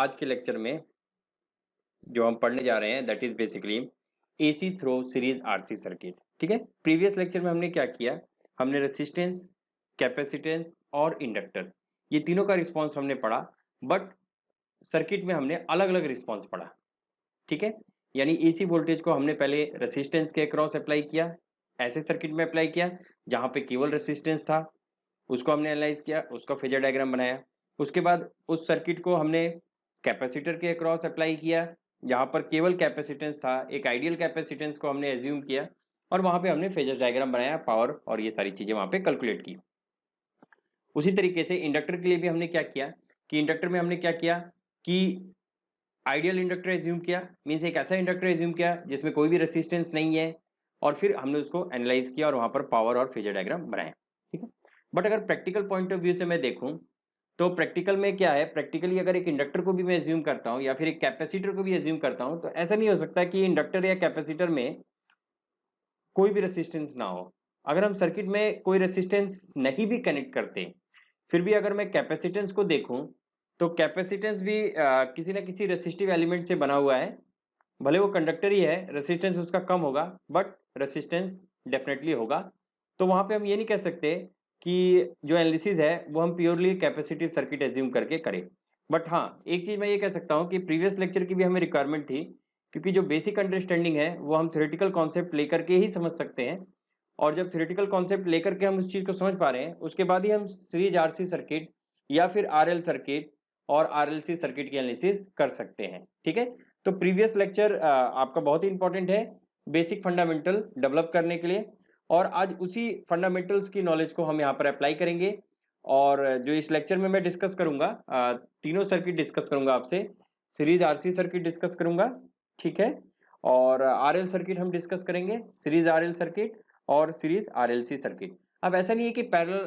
आज के लेक्चर में जो हम पढ़ने जा रहे हैं that is basically AC through series RC circuit. ठीक है, प्रीवियस लेक्चर में हमने क्या किया, हमने रेसिस्टेंस, कैपेसिटेंस और इंडक्टर ये तीनों का रिस्पांस हमने पढ़ा, बट सर्किट में हमने अलग अलग रिस्पांस पढ़ा। ठीक है, यानी एसी वोल्टेज को हमने पहले रेसिस्टेंस के अक्रॉस अप्लाई किया, ऐसे सर्किट में अप्लाई किया जहां पे केवल रेसिस्टेंस था, उसको हमने एनालाइज किया, उसका फेजर डायग्राम बनाया। उसके बाद उस सर्किट को हमने कैपेसिटर के अक्रॉस अप्लाई किया, जहां पर केवल कैपेसिटेंस था, एक आइडियल कैपेसिटेंस को हमने एज्यूम किया और वहां पे हमने फेजर डायग्राम बनाया, पावर और ये सारी चीजें वहां पे कैलकुलेट की। उसी तरीके से इंडक्टर के लिए भी हमने क्या किया कि इंडक्टर में हमने क्या किया कि आइडियल इंडक्टर एज्यूम किया, मीन्स एक ऐसा इंडक्टर एज्यूम किया जिसमें कोई भी रेसिस्टेंस नहीं है, और फिर हमने उसको एनालाइज किया और वहां पर पावर और फेजर डायग्राम बनाया। ठीक है, बट अगर प्रैक्टिकल पॉइंट ऑफ व्यू से मैं देखूं तो प्रैक्टिकल में क्या है, प्रैक्टिकली अगर एक इंडक्टर को भी मैं एज्यूम करता हूं या फिर एक कैपेसिटर को भी एज्यूम करता हूं, तो ऐसा नहीं हो सकता कि इंडक्टर या कैपेसिटर में कोई भी रेसिस्टेंस ना हो। अगर हम सर्किट में कोई रेसिस्टेंस नहीं भी कनेक्ट करते, फिर भी अगर मैं कैपेसिटेंस को देखूं तो कैपेसिटेंस भी किसी ना किसी रेसिस्टिव एलिमेंट से बना हुआ है, भले वो कंडक्टर ही है, रेसिस्टेंस उसका कम होगा बट रेसिस्टेंस डेफिनेटली होगा। तो वहां पे हम ये नहीं कह सकते कि जो एनालिसिस है वो हम प्योरली कैपेसिटिव सर्किट एज्यूम करके करें। बट हाँ, एक चीज मैं ये कह सकता हूँ कि प्रीवियस लेक्चर की भी हमें रिक्वायरमेंट थी, क्योंकि जो बेसिक अंडरस्टैंडिंग है वो हम थ्योरेटिकल कॉन्सेप्ट लेकर के ही समझ सकते हैं, और जब थ्योरेटिकल कॉन्सेप्ट लेकर के हम उस चीज को समझ पा रहे हैं उसके बाद ही हम सीरीज आरसी सर्किट या फिर आरएल सर्किट और आरएलसी सर्किट की एनालिसिस कर सकते हैं। ठीक है, तो प्रीवियस लेक्चर आपका बहुत ही इंपॉर्टेंट है बेसिक फंडामेंटल डेवलप करने के लिए, और आज उसी फंडामेंटल्स की नॉलेज को हम यहाँ पर अप्लाई करेंगे। और जो इस लेक्चर में मैं डिस्कस करूंगा, तीनों सर्किट डिस्कस करूंगा आपसे, सीरीज आरसी सर्किट डिस्कस करूंगा, ठीक है, और आरएल सर्किट हम डिस्कस करेंगे, सीरीज आरएल सर्किट और सीरीज आरएलसी सर्किट। अब ऐसा नहीं है कि पैरेलल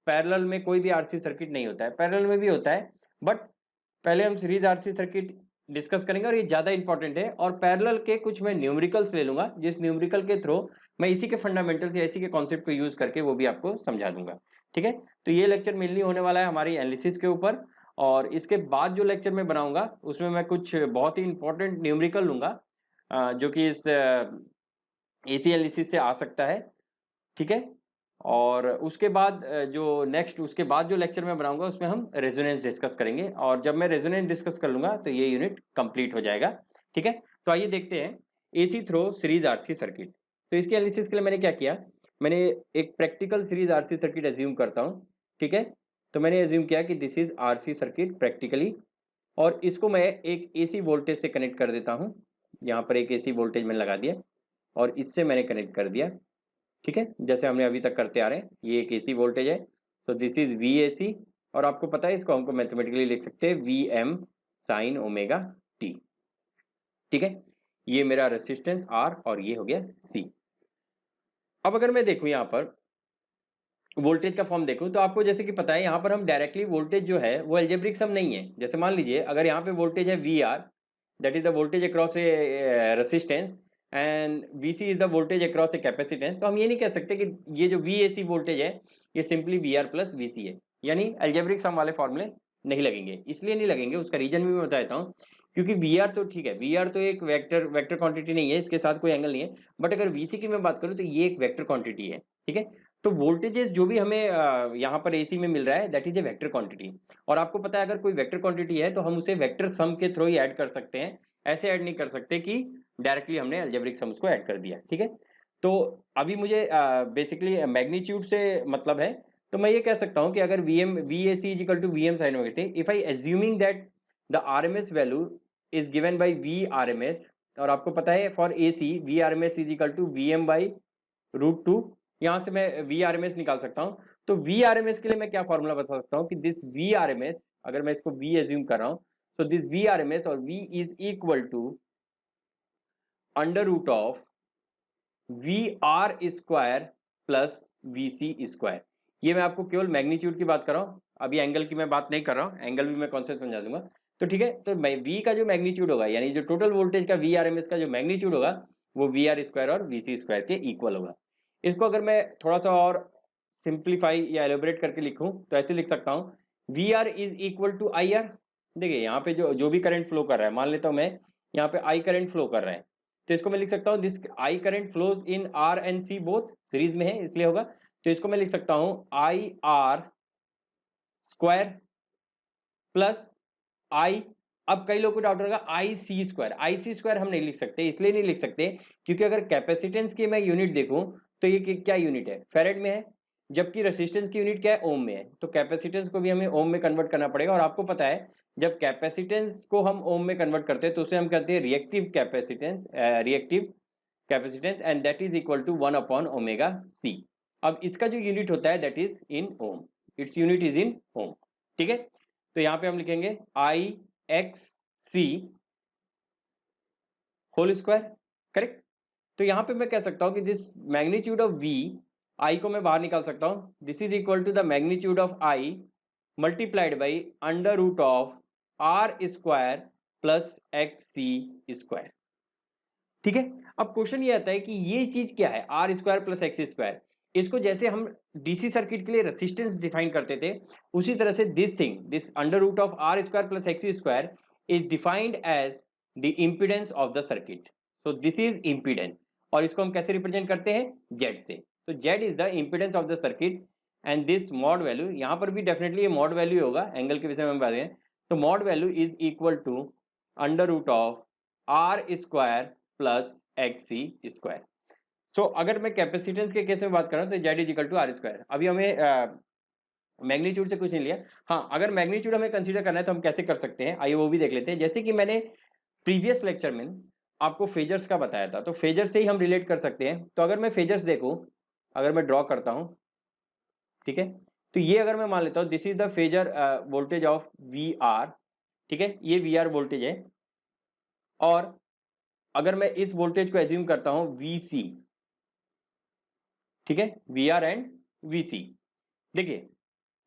पैरेलल में कोई भी आरसी सर्किट नहीं होता है, पैरेलल में भी होता है, बट पहले हम सीरीज आरसी सर्किट डिस्कस करेंगे और ये ज्यादा इंपॉर्टेंट है। और पैरेलल के कुछ मैं न्यूमेरिकल्स ले लूंगा, जिस न्यूमेरिकल के थ्रू मैं इसी के फंडामेंटल्स या इसी के कॉन्सेप्ट को यूज करके वो भी आपको समझा दूंगा। ठीक है, तो ये लेक्चर मेनली होने वाला है हमारी एनालिसिस के ऊपर, और इसके बाद जो लेक्चर मैं बनाऊंगा उसमें मैं कुछ बहुत ही इंपॉर्टेंट न्यूमेरिकल लूंगा, जो कि इस एसी एनालिसिस से आ सकता है। ठीक है, और उसके बाद जो नेक्स्ट उसके बाद जो लेक्चर मैं बनाऊंगा उसमें हम रेजोनेंस डिस्कस करेंगे, और जब मैं रेजोनेंस डिस्कस कर लूंगा तो ये यूनिट कंप्लीट हो जाएगा। ठीक है, तो आइए देखते हैं AC through series RC circuit. तो इसके एनालिसिस के लिए मैंने क्या किया, मैंने एक practical series RC circuit assume करता हूँ। ठीक है, तो मैंने एज्यूम किया कि this is RC circuit practically, और इसको मैं एक एसी वोल्टेज से कनेक्ट कर देता हूँ। यहाँ पर एक एसी वोल्टेज मैंने लगा दिया और इससे मैंने कनेक्ट कर दिया। ठीक है, जैसे हमने अभी तक करते आ रहे हैं, ये एक एसी वोल्टेज है, तो दिस इज वी एसी, और आपको पता है इसको हमको मैथमेटिकली लिख सकते हैं V m sine omega t. ठीक है, ये मेरा रेसिस्टेंस आर और ये हो गया सी। अब अगर मैं देखूं यहाँ पर वोल्टेज का फॉर्म देखूं, तो आपको जैसे कि पता है यहाँ पर हम डायरेक्टली वोल्टेज जो है वो एल्जेब्रिक सम नहीं है। जैसे मान लीजिए अगर यहाँ पे वोल्टेज है V R, that is the voltage across a resistance, and V C is the voltage across a capacitance, तो हम ये नहीं कह सकते कि ये जो वी ए सी वोल्टेज है ये simply V R plus V C है, यानी एल्जेब्रिक सम वाले फॉर्मूले नहीं लगेंगे। इसलिए नहीं लगेंगे, उसका रीजन भी मैं बता देता हूँ। क्योंकि वी आर तो ठीक है, वी आर तो एक वेक्टर वेक्टर क्वांटिटी नहीं है, इसके साथ कोई एंगल नहीं है, बट अगर वी सी की मैं बात करूँ तो ये एक वेक्टर क्वांटिटी है। ठीक है, तो वोल्टेजेस जो भी हमें यहाँ पर एसी में मिल रहा है that is a vector quantity, और आपको पता है अगर कोई वेक्टर क्वांटिटी है तो हम उसे वेक्टर सम के थ्रू ही ऐड कर सकते हैं, ऐसे ऐड नहीं कर सकते कि डायरेक्टली हमने अलजेब्रिक सम उसको ऐड कर दिया। ठीक है, तो अभी मुझे बेसिकली मैग्नीट्यूड से मतलब है, तो मैं ये कह सकता हूँ कि अगर V A C is equal to V m sine omega t, if I assuming that the R M S value is given by V R M S, और आपको पता है for A C V R M S is equal to V m by root two, यहां से मैं we R M S निकाल सकता हूं। तो वी आर एम एस के लिए मैं क्या फॉर्मूला बता सकता हूं कि this V R M S, अगर मैं इसको वी एज्यूम कर रहा हूं, तो this V R M S और V is equal to under root of V R square plus V C square. ये मैं आपको केवल मैग्नीट्यूड की बात कर रहा हूँ, अभी एंगल की मैं बात नहीं कर रहा हूँ, एंगल भी मैं कॉन्सेप्ट समझा दूंगा। तो ठीक है, तो वी का जो मैग्नीट्यूड होगा, यानी जो टोटल वोल्टेज का वी आर एम एस का जो मैग्नीट्यूड होगा वो वी आर स्क्वायर और वी सी स्क्वायर के इक्वल होगा। इसको अगर मैं थोड़ा सा और सिंप्लीफाई या एलोबरेट करके लिखूं तो ऐसे लिख सकता हूं V R is equal to I R, देखिए यहाँ पे जो जो भी करंट फ्लो कर रहा है, मान लेता हूँ मैं यहाँ पे आई करंट फ्लो कर रहा है, तो इसको मैं लिख सकता हूँ this I current flows in R and C both series में है इसलिए होगा, तो इसको मैं लिख सकता हूँ आई आर स्क्वायर प्लस आई, अब कई लोगों को डाउट होगा आई सी स्क्वायर हम नहीं लिख सकते, इसलिए नहीं लिख सकते क्योंकि अगर कैपेसिटेंस की मैं यूनिट देखूं तो ये क्या यूनिट है, फेरेड में है, जबकि रेसिस्टेंस की यूनिट क्या है, ओम में है, तो कैपेसिटेंस को भी हमें ओम में कन्वर्ट करना पड़ेगा। और आपको पता है जब कैपेसिटेंस को हम ओम में कन्वर्ट करते हैं तो उसे हम कहते हैं reactive capacitance and that is equal to 1/ओमेगा सी। अब इसका जो यूनिट होता है that is in ohm, its unit is in ohm, ठीक है। तो यहाँ पे हम लिखेंगे I X C whole square, correct. तो यहां पे मैं कह सकता हूं कि this magnitude of V, I को मैं बाहर निकाल सकता हूं, this is equal to the magnitude of I multiplied by under root of R square plus X C square, ठीक है। अब क्वेश्चन ये आता है कि ये चीज क्या है, R square plus X square, इसको जैसे हम डीसी सर्किट के लिए रेसिस्टेंस डिफाइन करते थे उसी तरह से this under root of R square plus X square is defined as the impedance of the circuit, so this is impedance, और इसको हम कैसे रिप्रेजेंट करते हैं, जेड से, तो Z is the impedance of the circuit and this mod value, यहां पर भी डेफिनेटली ये मॉड वैल्यू होगा, एंगल के विषय में बात करें तो mod value is equal to under root of R square plus X C square. So अगर मैं कैपेसिटेंस के केस में बात करूं तो Z is equal to R square, अभी हमें मैग्नीट्यूड से कुछ नहीं लिया, हाँ अगर मैग्नीट्यूड हमें कंसीडर करना है तो हम कैसे कर सकते हैं, आइए वो भी देख लेते हैं। जैसे कि मैंने प्रीवियस लेक्चर में आपको फेजर्स का बताया था, तो फेजर से ही हम रिलेट कर सकते हैं। तो अगर मैं फेजर्स देखूं, अगर मैं ड्रॉ करता हूं, ठीक है, तो ये अगर मैं मान लेता हूं this is the phasor voltage of V R, ठीक है, ये वी आर वोल्टेज है, और अगर मैं इस वोल्टेज को एज्यूम करता हूं वी सी, ठीक है, वी आर एंड वी सी, देखिए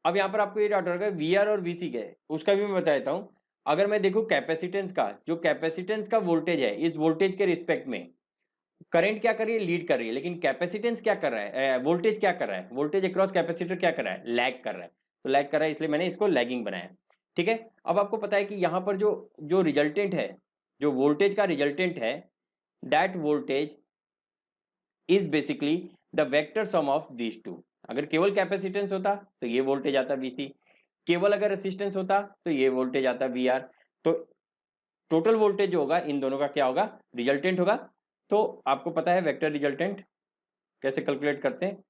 अब यहां पर आपको ये डाउट होगा वी आर और वी सी क्या है, उसका भी मैं बता देता हूं। अगर मैं देखूं कैपेसिटेंस का, जो कैपेसिटेंस का वोल्टेज है, इस वोल्टेज के रिस्पेक्ट में करंट क्या कर रही है, लीड कर रही है, लेकिन कैपेसिटेंस क्या कर रहा है, वोल्टेज क्या कर रहा है, वोल्टेज अक्रॉस कैपेसिटर क्या कर रहा है, लैग कर रहा है, तो लैग कर रहा है इसलिए मैंने इसको लैगिंग बनाया, ठीक है। अब आपको पता है कि यहां पर जो जो रिजल्टेंट है, जो वोल्टेज का रिजल्टेंट है, that voltage is basically the vector sum of these two. अगर केवल कैपेसिटेंस होता तो ये वोल्टेज आता वीसी, केवल अगर रेसिस्टेंस होता तो ये वोल्टेज आता वी आर, तो टोटल वोल्टेज जो होगा इन दोनों का क्या होगा, रिजल्टेंट होगा। तो आपको पता है वेक्टर रिजल्टेंट कैसे कैलकुलेट करते हैं,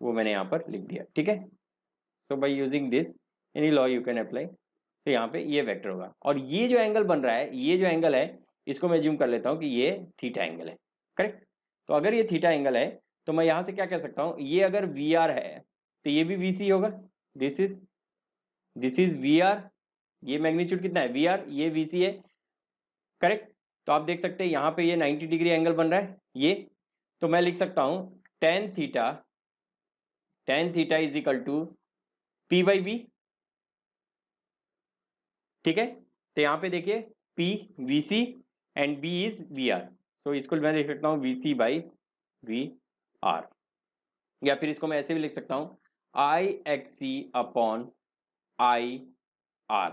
वो मैंने यहाँ पर लिख दिया, ठीक है। So by using this any law you can apply, तो यहाँ पे ये वेक्टर होगा, और ये जो एंगल बन रहा है, ये जो एंगल है, इसको मैं ज्यूम कर लेता हूँ कि ये थीटा एंगल है, करेक्ट। तो अगर ये थीटा एंगल है तो मैं यहाँ से क्या कह सकता हूँ, ये अगर वी आर है तो ये भी वी सी होगा, दिस इज वी आर, ये मैग्नीट्यूड कितना है वी आर, ये वी सी है, करेक्ट। तो आप देख सकते हैं यहाँ पे ये 90 डिग्री एंगल बन रहा है ये, तो मैं लिख सकता हूँ tan theta is equal to P by B, ठीक है। तो यहाँ पे देखिए P V C and B is V R, तो इसको मैं लिख सकता हूँ V C by V R, या फिर इसको मैं ऐसे भी लिख सकता हूँ I X C upon I R,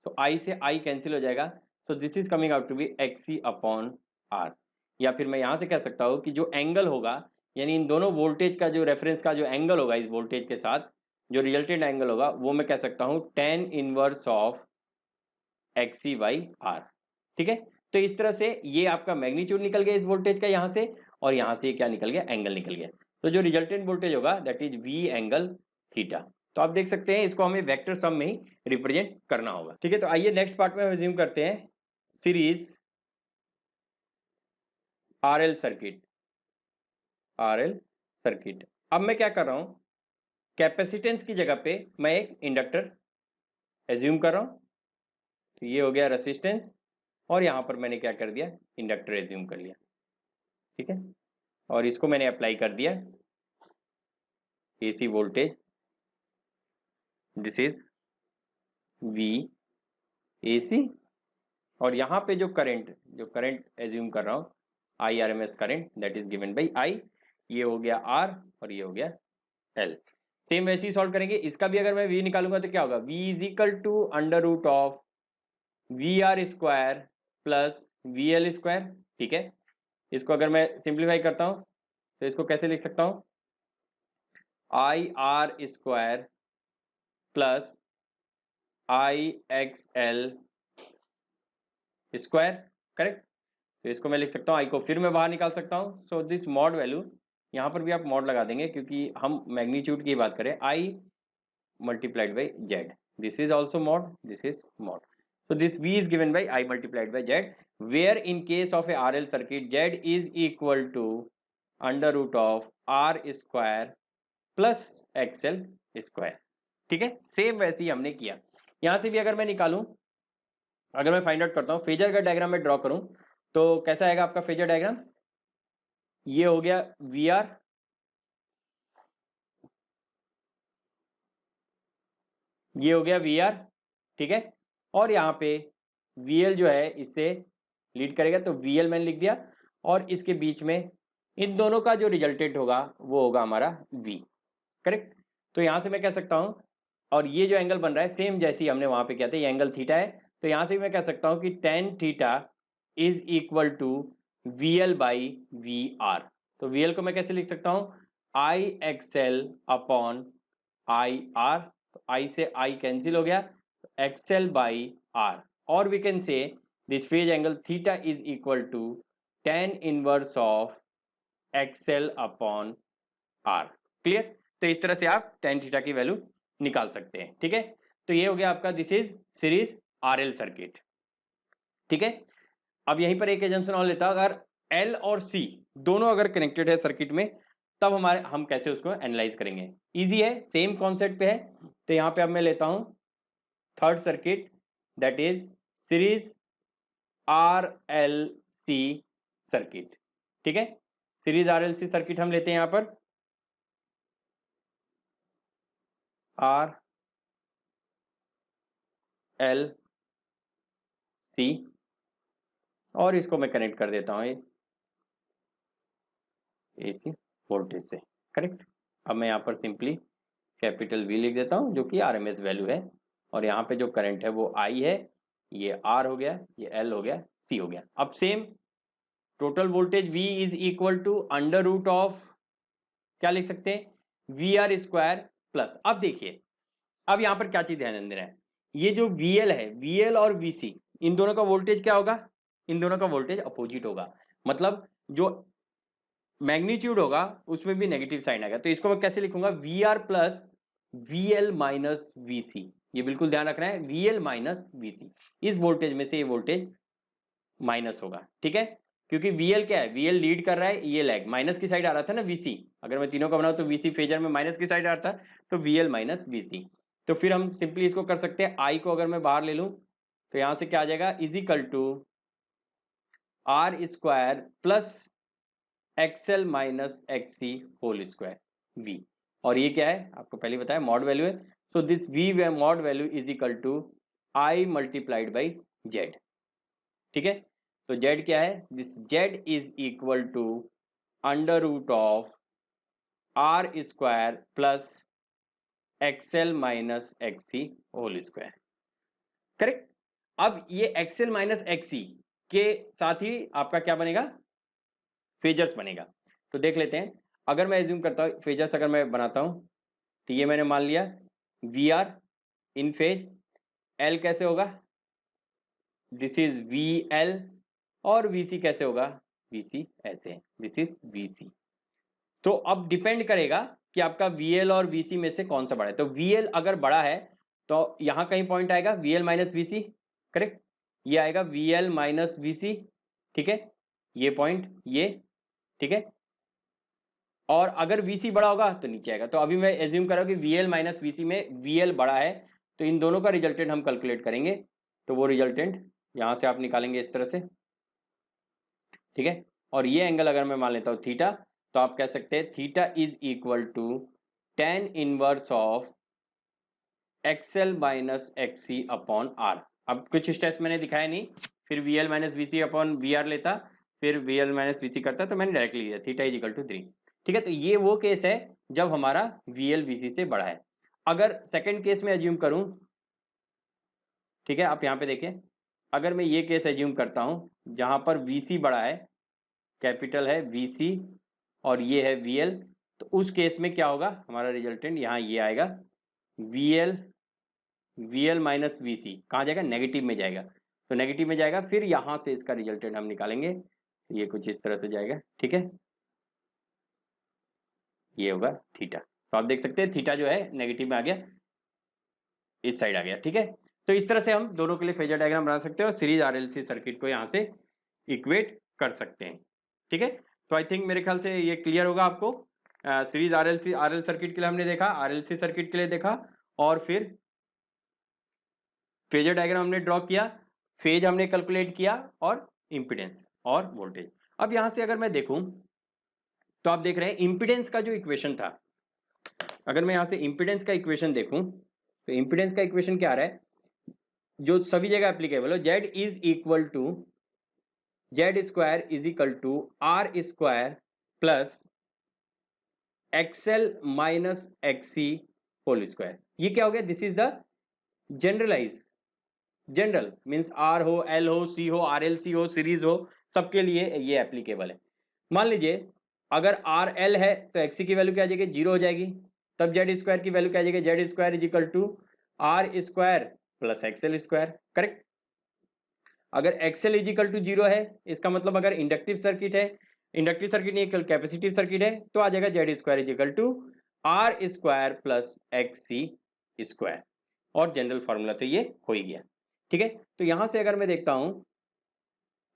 तो आई से आई कैंसिल हो जाएगा, तो this is coming out to be X C upon are. या फिर मैं यहाँ से कह सकता हूँ कि जो एंगल होगा, यानी इन दोनों वोल्टेज का जो रेफरेंस का जो एंगल होगा इस वोल्टेज के साथ, जो रिजल्टेंट एंगल होगा वो मैं कह सकता हूँ tan inverse of X C by R, ठीक है। तो इस तरह से ये आपका मैग्नीट्यूड निकल गया इस वोल्टेज का यहाँ से, और यहाँ से क्या निकल गया, एंगल निकल गया, तो जो रिजल्टेंट वोल्टेज होगा that is V angle theta. तो आप देख सकते हैं इसको हमें वेक्टर सम में ही रिप्रेजेंट करना होगा, ठीक है। तो आइए नेक्स्ट पार्ट में रिज्यूम करते हैं series RL circuit, RL circuit. अब मैं क्या कर रहा हूं, कैपेसिटेंस की जगह पे मैं एक इंडक्टर एज्यूम कर रहा हूं, तो ये हो गया रेसिस्टेंस, और यहां पर मैंने क्या कर दिया, इंडक्टर एज्यूम कर लिया, ठीक है, और इसको मैंने अप्लाई कर दिया AC voltage, this is V AC, और यहाँ पे जो करंट एज्यूम कर रहा हूँ I R M S current that is given by I, ये हो गया आर और ये हो गया एल। सेम वैसे ही सॉल्व करेंगे, इसका भी अगर मैं वी निकालूंगा तो क्या होगा, V is equal to under root of V R square plus V L square, ठीक है। इसको अगर मैं सिंप्लीफाई करता हूं तो इसको कैसे लिख सकता हूं, I R square plus I X L square, correct. तो इसको मैं लिख सकता हूँ, आई को फिर मैं बाहर निकाल सकता हूँ। सो दिस मॉड वैल्यू, यहाँ पर भी आप मॉड लगा देंगे क्योंकि हम मैग्नीट्यूड की बात करें, आई multiplied by z. This is also mod, this is mod. So this v is given by I multiplied by z, where in case of a RL circuit z is equal to under root of r square plus xl square, ठीक है। Same वैसे ही हमने किया। यहां से भी अगर मैं निकालूं, अगर मैं फाइंड आउट करता हूं, फेजर का डायग्राम में ड्रॉ करूं तो कैसा आएगा आपका फेजर डायग्राम, ये हो गया वी आर, ये हो गया वी आर, ठीक है। और यहाँ पे वी एल जो है इससे लीड करेगा, तो वी एल मैंने लिख दिया, और इसके बीच में इन दोनों का जो रिजल्टेंट होगा वो होगा हमारा वी, करेक्ट। तो यहाँ से मैं कह सकता हूँ, और ये जो एंगल बन रहा है सेम जैसे ही हमने वहां पे किया था, ये एंगल थीटा है, तो यहाँ से भी मैं कह सकता हूँ कि tan theta is equal to V L by V R. तो वी एल को मैं कैसे लिख सकता हूँ, I X L upon I R, तो आई से आई कैंसिल हो गया, एक्सएल बाई आर, और we can say this phase angle theta is equal to tan inverse of X L upon R, clear. तो इस तरह से आप टेन थीटा की वैल्यू निकाल सकते हैं, ठीक है। तो ये हो गया आपका, this is series RL circuit, ठीक है। अब यहीं पर एक एजम्पशन और लेता हूं, अगर एल और सी दोनों अगर कनेक्टेड है सर्किट में, तब हम कैसे उसको एनालाइज करेंगे। इजी है, सेम कॉन्सेप्ट पे है। तो यहाँ पे अब मैं लेता हूं third circuit, that is series R L C circuit, ठीक है। Series R L C circuit हम लेते हैं यहां पर आर एल सी, और इसको मैं कनेक्ट कर देता हूं एसी वोल्टेज से, करेक्ट। अब मैं यहाँ पर सिंपली कैपिटल वी लिख देता हूँ जो कि आरएमएस वैल्यू है, और यहाँ पे जो करंट है वो आई है, ये आर हो गया, ये एल हो गया, सी हो गया। अब same total voltage V is equal to under root of, क्या लिख सकते हैं, वी आर स्क्वायर प्लस, अब देखिए अब यहाँ पर क्या चीज ध्यान देना है, ये जो वी एल है, वी एल और वी सी, इन दोनों का वोल्टेज क्या होगा, इन दोनों का वोल्टेज अपोजिट होगा, मतलब जो मैग्नीट्यूड होगा उसमें भी नेगेटिव साइन आएगा। तो इसको मैं कैसे लिखूंगा, V R plus V L minus V C, ये बिल्कुल ध्यान रखना है, V L minus V C, इस वोल्टेज में से ये वोल्टेज माइनस होगा, ठीक है। क्योंकि वी एल क्या है, वी एल लीड कर रहा है, ये लैग माइनस की साइड आ रहा था ना वीसी, अगर मैं तीनों का बनाऊं तो वीसी फेजर में माइनस की साइड आ रहा था, तो वी एल माइनस वीसी। तो फिर हम सिंपली इसको कर सकते हैं, आई को अगर मैं बाहर ले लूं तो यहां से क्या आ जाएगा, is equal to R square plus XL minus XC whole square V, और ये क्या है आपको पहले बताया मॉड वैल्यू है। So this V mod value is equal to I multiplied by Z, ठीक है। तो जेड क्या है, this Z is equal to under root of R square plus XL minus XC whole square, correct. अब ये XL minus XC के साथ ही आपका क्या बनेगा, फेजर्स बनेगा। तो देख लेते हैं, अगर मैं एज्यूम करता हूं फेजर्स अगर मैं बनाता हूं, तो ये मैंने मान लिया V R in phase, L कैसे होगा, दिस इज वी एल, और वीसी कैसे होगा, वीसी ऐसे, दिस इज वीसी। तो अब डिपेंड करेगा कि आपका वीएल और वीसी में से कौन सा बड़ा है। तो वीएल अगर बड़ा है तो यहां कहीं पॉइंट आएगा वीएल माइनस वीसी, करेक्ट, ये आएगा वीएल माइनस वीसी, ठीक है, ये पॉइंट ये, ठीक है। और अगर वीसी बड़ा होगा तो नीचे आएगा। तो अभी मैं एज्यूम कर रहा हूं कि वीएल माइनस वीसी में वीएल बड़ा है, तो इन दोनों का रिजल्टेंट हम कैलकुलेट करेंगे। तो वो रिजल्टेंट यहां से आप निकालेंगे इस तरह से, ठीक है। और ये एंगल अगर मैं मान लेता हूं थीटा, तो आप कह सकते हैं theta is equal to tan inverse of XL minus XC upon R. अब कुछ स्टेप्स मैंने दिखाया नहीं, फिर V L minus VC upon V R लेता, फिर वी एल माइनस वीसी करता, तो मैंने डायरेक्टली लिया थीटा इज इक्वल टू 3, ठीक है। तो ये वो केस है जब हमारा वी एल वीसी से बड़ा है। अगर सेकेंड केस में एज्यूम करूं, ठीक है, आप यहां पे देखिए, अगर मैं ये केस एज्यूम करता हूँ जहां पर VC बड़ा है, कैपिटल है VC और ये है VL, तो उस केस में क्या होगा, हमारा रिजल्टेंट यहाँ ये आएगा VL माइनस VC कहाँ जाएगा, नेगेटिव में जाएगा। तो नेगेटिव में जाएगा, फिर यहाँ से इसका रिजल्टेंट हम निकालेंगे, ये कुछ इस तरह से जाएगा, ठीक है, ये होगा थीटा। तो आप देख सकते हैं थीटा जो है नेगेटिव में आ गया, इस साइड आ गया, ठीक है। तो इस तरह से हम दोनों के लिए फेजर डायग्राम बना सकते हैं और सीरीज RLC सर्किट को यहाँ से इक्वेट कर सकते हैं, ठीक है। तो आई थिंक मेरे ख्याल से ये क्लियर होगा आपको। सीरीज RL सर्किट के लिए हमने देखा, RLC सर्किट के लिए देखा, और फिर फेजर डायग्राम हमने ड्रॉ किया, फेज हमने कैलकुलेट किया, और इंपिडेंस और वोल्टेज। अब यहां से अगर मैं देखूं तो आप देख रहे हैं इंपिडेंस का जो इक्वेशन था, अगर मैं यहां से इंपिडेंस का इक्वेशन देखूं तो इंपिडेंस का इक्वेशन क्या आ रहा है, जो सभी जगह एप्लीकेबल हो, Z is equal to Z square is equal to R square plus XL minus XC whole square. ये क्या हो गया, this is the general means R हो, L हो, C हो, RLC हो, सीरीज हो, सबके लिए ये एप्लीकेबल है। मान लीजिए अगर RL है तो XC की वैल्यू क्या आ जाएगी, 0 हो जाएगी, तब Z स्क्वायर की वैल्यू क्या आ जाएगी, Z square is equal to R square plus XL square, correct. अगर XL इज इक्वल टू 0 है, इसका मतलब अगर इंडक्टिव सर्किट है, इंडक्टिव सर्किट नहीं कैपेसिटिव सर्किट है, तो आ जाएगा Z square is equal to R square plus XC square, और जनरल फॉर्मूला तो ये हो ही गया, ठीक है। तो यहां से अगर मैं देखता हूं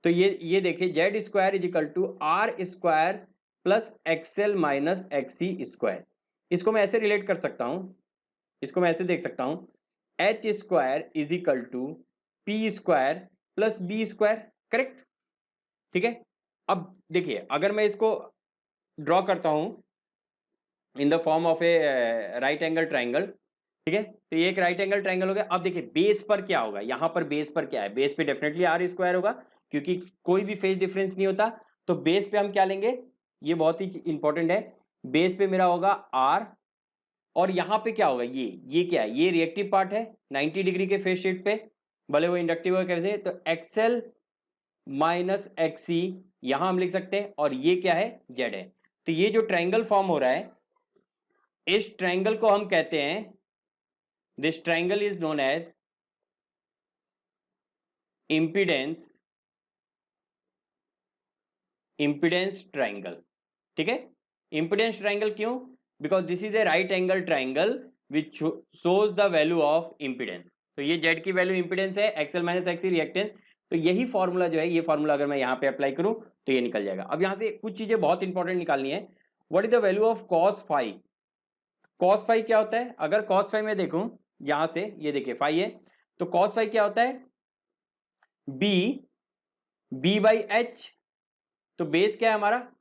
तो ये देखिए Z square is equal to R square plus XL minus XC square. इसको मैं ऐसे रिलेट कर सकता हूं, इसको मैं ऐसे देख सकता हूं, H square is equal to P square plus B square, correct, ठीक है। अब देखिए अगर मैं इसको ड्रॉ करता हूं in the form of A right angle triangle, ठीक है, तो ये एक राइट एंगल ट्राइंगल हो गया। अब देखिए बेस पर क्या होगा, यहां पर बेस पर क्या है, बेस पे डेफिनेटली R स्क्वायर होगा, क्योंकि कोई भी फेज डिफरेंस नहीं होता। तो बेस पे हम क्या लेंगे, ये बहुत ही इंपॉर्टेंट है, बेस पे मेरा होगा R, और यहां पे क्या होगा, ये क्या है, ये रिएक्टिव पार्ट है 90 डिग्री के फेज शिफ्ट पे, भले वो इंडक्टिव हो कैसे, तो XL माइनस XC यहां हम लिख सकते हैं, और ये क्या है, Z है। तो ये जो ट्राइंगल फॉर्म हो रहा है, इस ट्राइंगल को हम कहते हैं, this triangle is known as impedance triangle, ठीक है। इंपिडेंस ट्राइंगल क्यों, because this is a right angle triangle which shows the value of impedance. तो ये Z की वैल्यू इंपिडेंस है, XL माइनस XC रिएक्टेंस। तो यही फॉर्मूला जो है, ये फॉर्मूला अगर मैं यहाँ पे अप्लाई करूं तो ये निकल जाएगा। अब यहाँ से कुछ चीजें बहुत इंपॉर्टेंट निकालनी है। What is the value of cos phi, cos phi क्या होता है, अगर cos फाई में देखूं यहां से, ये देखिए फाई है, तो cos फाई क्या होता है, B बाई H, तो बेस क्या है हमारा,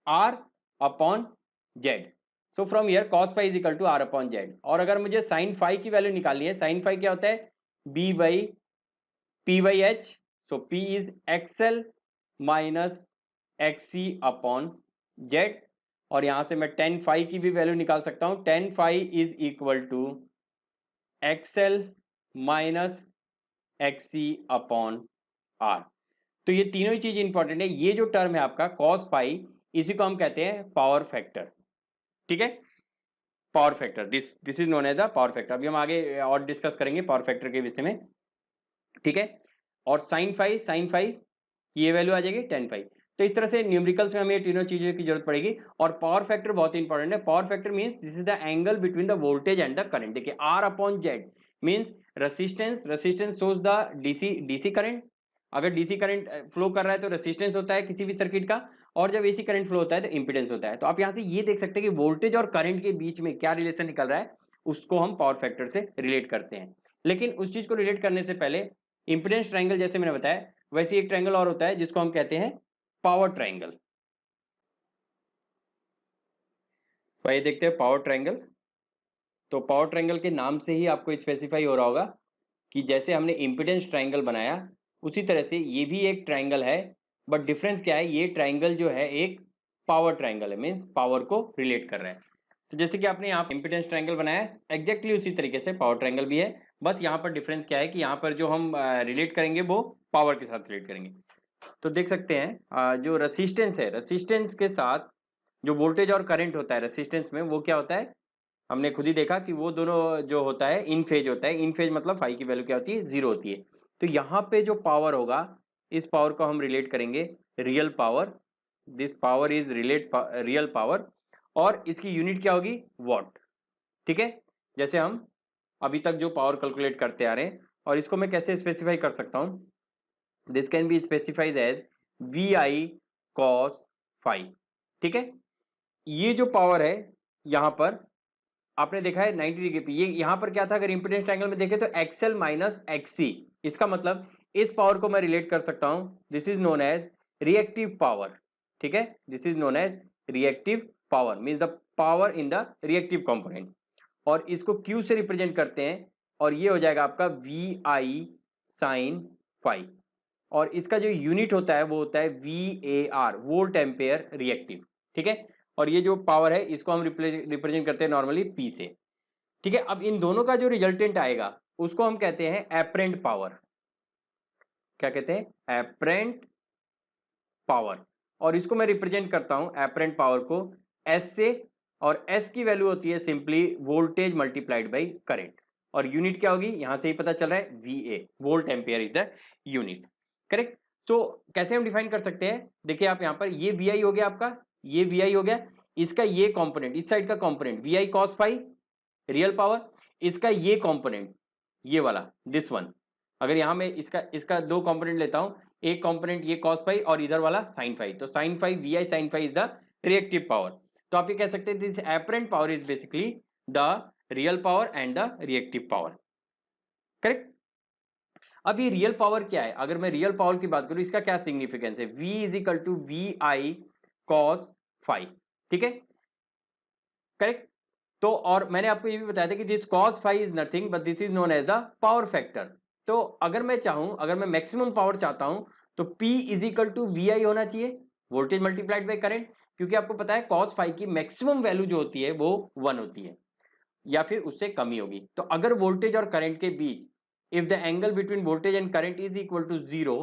R upon Z, so from here cos phi is equal to R upon Z। और अगर मुझे sin फाई की वैल्यू निकालनी है, sin फाई क्या होता है, B by P by H, so P is XL minus XC upon Z, और यहां से मैं tan फाई की भी वैल्यू निकाल सकता हूं, tan phi is equal to XL minus XC upon R। तो ये तीनों ही चीज इंपॉर्टेंट है। ये जो टर्म है आपका cos फाई, इसी को हम कहते हैं पावर फैक्टर, ठीक है, power factor, this is known as the power factor. अभी हम आगे और डिस्कस करेंगे पावर फैक्टर के विषय में, ठीक है। और साइन फाई ये वैल्यू आ जाएगी tan फाई। तो इस तरह से न्यूमेरिकल्स में हमें ये तीनों चीजों की जरूरत पड़ेगी। और पावर फैक्टर बहुत इंपॉर्टेंट है। Power factor means this is the angle between the voltage and the current. देखिए R upon Z means resistance shows the DC current. अगर डीसी करंट फ्लो कर रहा है तो रेसिस्टेंस होता है किसी भी सर्किट का, और जब एसी करंट फ्लो होता है तो इंपीडेंस होता है। तो आप यहां से ये देख सकते हैं कि वोल्टेज और करंट के बीच में क्या रिलेशन निकल रहा है, उसको हम पावर फैक्टर से रिलेट करते हैं। लेकिन उस चीज को रिलेट करने से पहले इंपीडेंस ट्रायंगल जैसे मैंने बताया, वैसे एक ट्रायंगल और होता है जिसको हम कहते हैं पावर ट्रायंगल। तो ये देखते हैं पावर ट्रायंगल। तो पावर ट्रायंगल के नाम से ही आपको स्पेसिफाई हो रहा होगा कि जैसे हमने इंपीडेंस ट्रायंगल बनाया, उसी तरह से ये भी एक ट्रायंगल है, बट डिफरेंस क्या है, ये ट्रायंगल जो है एक पावर ट्रायंगल है, मींस पावर को रिलेट कर रहा है। तो जैसे कि आपने यहाँ इंपीडेंस ट्रायंगल बनाया, एग्जैक्टली उसी तरीके से पावर ट्रायंगल भी है, बस यहाँ पर डिफरेंस क्या है कि यहाँ पर जो हम रिलेट करेंगे वो पावर के साथ रिलेट करेंगे। तो देख सकते हैं जो रेसिस्टेंस है, रेसिस्टेंस के साथ जो वोल्टेज और करंट होता है रेसिस्टेंस में, वो क्या होता है, हमने खुद ही देखा कि वो दोनों जो होता है इन फेज होता है। इन फेज मतलब फाई की वैल्यू क्या होती है, 0 होती है। तो यहाँ पे जो पावर होगा, इस पावर को हम रिलेट करेंगे real power. This power is relate real power, और इसकी यूनिट क्या होगी, वॉट। ठीक है, जैसे हम अभी तक जो पावर कैलकुलेट करते आ रहे हैं, और इसको मैं कैसे स्पेसिफाई कर सकता हूं, this can be specified as V I cos phi. ठीक है, ये जो पावर है यहां पर आपने देखा है 90 डिग्री पे, ये यहां पर क्या था, अगर इंपेडेंस ट्रायंगल में देखें तो एक्सएल माइनस एक्ससी। इसका मतलब इस पावर को मैं रिलेट कर सकता हूं, this is known as reactive power. ठीक है, this is known as reactive power, means the power in the reactive component, और इसको Q से रिप्रेजेंट करते हैं, और ये हो जाएगा आपका वी आई साइन फाई, और इसका जो यूनिट होता है वो होता है VAR, वोल्ट एम्पेयर रिएक्टिव। ठीक है, और ये जो पावर है इसको हम रिप्रेजेंट करते हैं नॉर्मली P से। ठीक है, अब इन दोनों का जो रिजल्टेंट आएगा उसको हम कहते हैं एपरेंट पावर। क्या कहते हैं, एपरेंट पावर, और इसको मैं रिप्रेजेंट करता हूं एपरेंट पावर को S से, और S की वैल्यू होती है simply voltage multiplied by current, और यूनिट क्या होगी, यहां से ही पता चल रहा है VA, volt ampere is the unit. Correct. तो कैसे हम डिफाइन कर सकते हैं, देखिए आप यहां पर, ये VI हो गया आपका, ये VI हो गया, इसका ये कंपोनेंट, इस साइड का component VI cos phi real power, इसका ये कंपोनेंट, ये वाला दिस वन, अगर यहां मैं इसका इसका दो कंपोनेंट लेता हूं, एक कंपोनेंट ये cos फाई और इधर वाला sin फाई, तो sin phi VI sin phi is the reactive power. तो आप ये कह सकते हैं this apparent power is basically the real power and the reactive power. Correct. अब ये रियल पावर क्या है, अगर मैं रियल पावर की बात करूं, इसका क्या सिग्निफिकेंस है, V is equal to VI cos phi. ठीक है, करेक्ट। तो और मैंने आपको ये भी बताया था कि this cos phi is nothing but this is known as the power factor. तो अगर मैं चाहूं, अगर मैं मैक्सिमम पावर चाहता हूं, तो P is equal to VI होना चाहिए, वोल्टेज मल्टीप्लाइड बाई करंट, क्योंकि आपको पता है cos फाई की मैक्सिमम वैल्यू जो होती है वो 1 होती है, या फिर उससे कम ही होगी। तो अगर वोल्टेज और करंट के बीच, if the angle between voltage and current is equal to 0,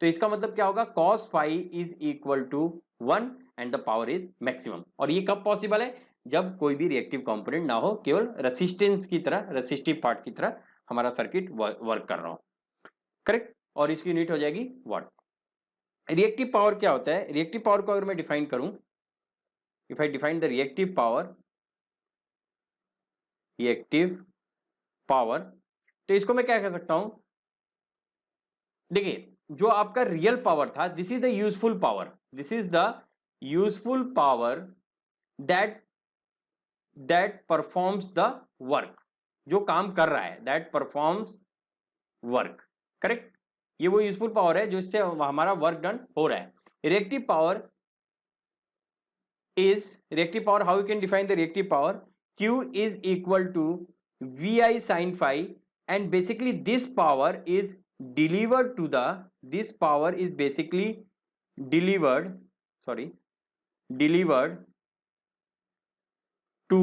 तो इसका मतलब क्या होगा, cos phi is equal to 1 and the power is maximum. और ये कब पॉसिबल है, जब कोई भी रिएक्टिव कंपोनेंट ना हो, केवल रेसिस्टेंस की तरह, रेसिस्टिव पार्ट की तरह हमारा सर्किट वर्क कर रहा हो। करेक्ट, और इसकी यूनिट हो जाएगी वाट। रिएक्टिव पावर क्या होता है, रिएक्टिव पावर को अगर मैं डिफाइन करूं, if I define the reactive power, reactive power, तो इसको मैं क्या कह सकता हूं, देखिए जो आपका रियल पावर था, this is the useful power, this is the useful power that that performs the work, जो काम कर रहा है, दैट परफॉर्म्स वर्क। करेक्ट, ये वो यूजफुल पावर है जो इससे हमारा वर्क डन हो रहा है। Reactive power is, reactive power, how you can define the reactive power, Q is equal to VI sin phi, and basically this power is delivered to the, this power is basically delivered, sorry, delivered to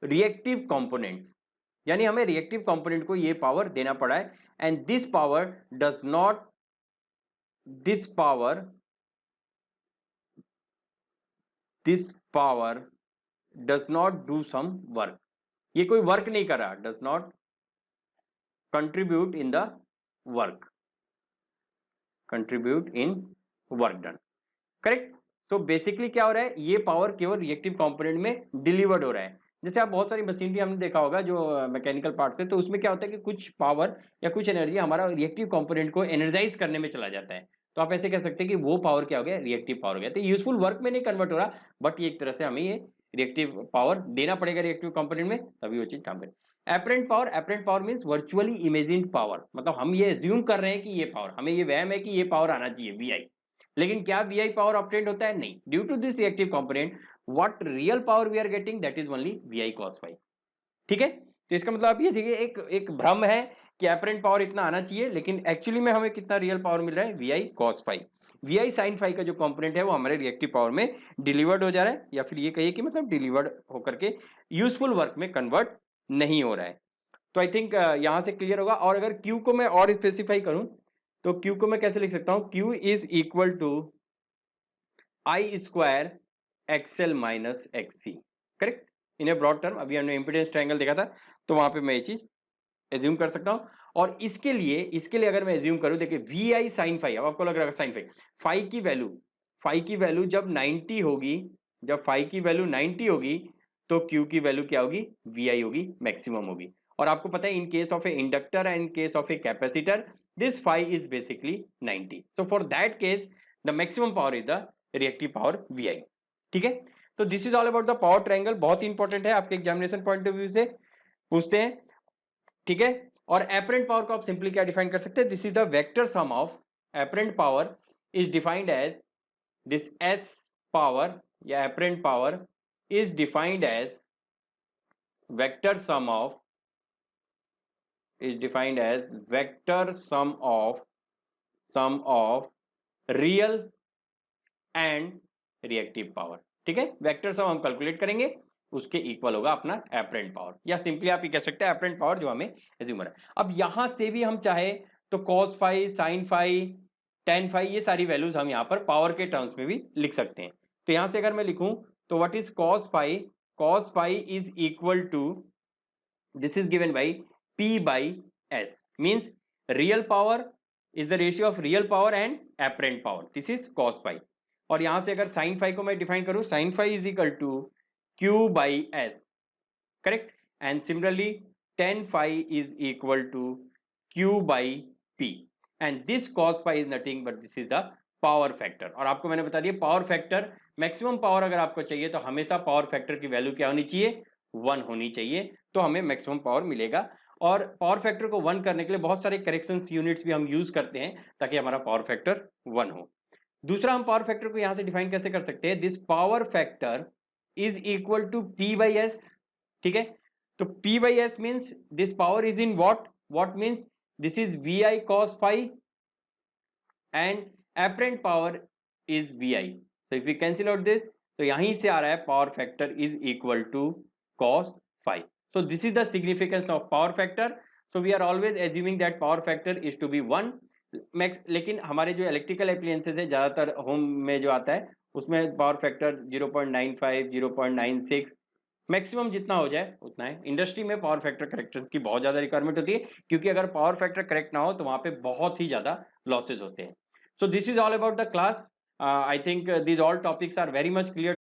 reactive components, यानी हमें reactive component को ये power देना पड़ा है, and this power does not, this power, this power does not do some work, ये कोई work नहीं कर रहा, does not contribute in the work, contribute in work done. Correct. तो बेसिकली क्या हो रहा है, ये पावर केवल रिएक्टिव कंपोनेंट में डिलीवर्ड हो रहा है। जैसे आप बहुत सारी मशीनरी हमने देखा होगा जो मैकेनिकल पार्ट्स है, तो उसमें क्या होता है कि कुछ पावर या कुछ एनर्जी हमारा रिएक्टिव कंपोनेंट को एनर्जाइज करने में चला जाता है, तो आप ऐसे कह सकते हैं कि वो पावर क्या हो गया, रिएक्टिव पावर हो गया। तो यूजफुल वर्क में नहीं कन्वर्ट हो रहा, बट ये एक तरह से हमें ये रिएक्टिव पावर देना पड़ेगा रिएक्टिव कंपोनेंट में, तभी वो चीज काम करे। Apparent power, apparent power means virtually imagined power, मतलब हम ये एज्यूम कर रहे हैं कि ये पावर, हमें ये वहम है कि ये पावर आना चाहिए VI, लेकिन क्या VI पावर ऑब्टेन्ड होता है, नहीं। Due to this reactive component, what real power we are getting, that is only VI cos phi. ठीक है, तो इसका मतलब आप ये देखिए, एक भ्रम है कि एपरेंट पावर इतना आना चाहिए, लेकिन एक्चुअली में हमें कितना रियल पावर मिल रहा है, VI cos phi. VI sin phi का जो कंपोनेंट है वो हमारे रिएक्टिव पावर में डिलीवर्ड हो जा रहा है, या फिर ये कहिए कि मतलब डिलीवर्ड होकर के यूजफुल वर्क में कन्वर्ट नहीं हो रहा है। तो आई थिंक यहां से क्लियर होगा। और अगर Q को मैं और स्पेसिफाई करूं, तो Q को मैं कैसे लिख सकता हूं? Q is equal to I square XL minus XC, correct? In a broad term, अभी हमने इम्पीडेंस ट्रायंगल देखा था तो वहां पे मैं ये चीज एज्यूम कर सकता हूं। और इसके लिए अगर मैं एज्यूम करूं, देखिए वी आई साइन फाइव, अब आपको लग रहा है साइन फाइव, फाइव की वैल्यू जब 90 होगी, जब फाइव की वैल्यू 90 होगी तो क्यू की वैल्यू क्या होगी? वी आई होगी, मैक्सिमम होगी। और आपको पता है in case of a inductor and case of a capacitor this five is basically 90, so for that case the maximum power is the reactive power V I. ठीक है, तो this is all about the power triangle, बहुत ही important है आपके examination point of view से पूछते हैं। ठीक है, और एपरेंट पावर को आप सिंपली क्या डिफाइन कर सकते हैं? This is the vector sum of apparent power is defined as this S power या apparent power is defined as vector sum of real and reactive power. ठीक है, वेक्टर सम हम कैलकुलेट करेंगे, उसके इक्वल होगा अपना एपरेंट पावर, या simply आप ये कह सकते हैं एपरेंट पावर जो हमें एज्यूम है। अब यहां से भी हम चाहे तो cos phi, sin phi, tan phi, ये सारी वैल्यूज हम यहाँ पर पावर के टर्म्स में भी लिख सकते हैं। तो यहां से अगर मैं लिखूं तो what is cos phi is equal to, this is given by P by S, means real power is the ratio of real power and apparent power, this is cos phi। और यहां से अगर sin phi को मैं define करूं, sin phi is equal to Q by S, correct? and similarly tan phi is equal to Q by P, and this cos phi is nothing but this is the power factor. और आपको मैंने बता दिया power factor, maximum power अगर आपको चाहिए तो हमेशा पावर फैक्टर की वैल्यू क्या होनी चाहिए? 1 होनी चाहिए, तो हमें मैक्सिमम पावर मिलेगा। और पावर फैक्टर को 1 करने के लिए बहुत सारे करेक्शंस यूनिट्स भी हम यूज करते हैं ताकि हमारा पावर फैक्टर 1 हो। दूसरा, हम पावर फैक्टर को यहां से डिफाइन कैसे कर सकते हैं? This power factor is equal to P by S। ठीक है, तो P by S means this power is in what means this is VI cos phi and apparent power is VI, so if we cancel out this, तो यहीं से आ रहा है power factor is equal to cos phi। so this is the significance of power factor, so we are always assuming that power factor is to be 1 max। लेकिन हमारे जो electrical appliances है, ज्यादातर होम में जो आता है उसमें पावर फैक्टर 0.95, 0.96, मैक्सिमम जितना हो जाए उतना है। इंडस्ट्री में पावर फैक्टर करेक्शंस की बहुत ज्यादा रिक्वायरमेंट होती है, क्योंकि अगर पावर फैक्टर करेक्ट ना हो तो वहां पे बहुत ही ज्यादा लॉसेज होते हैं। So this is all about the class. I think these all topics are very much clear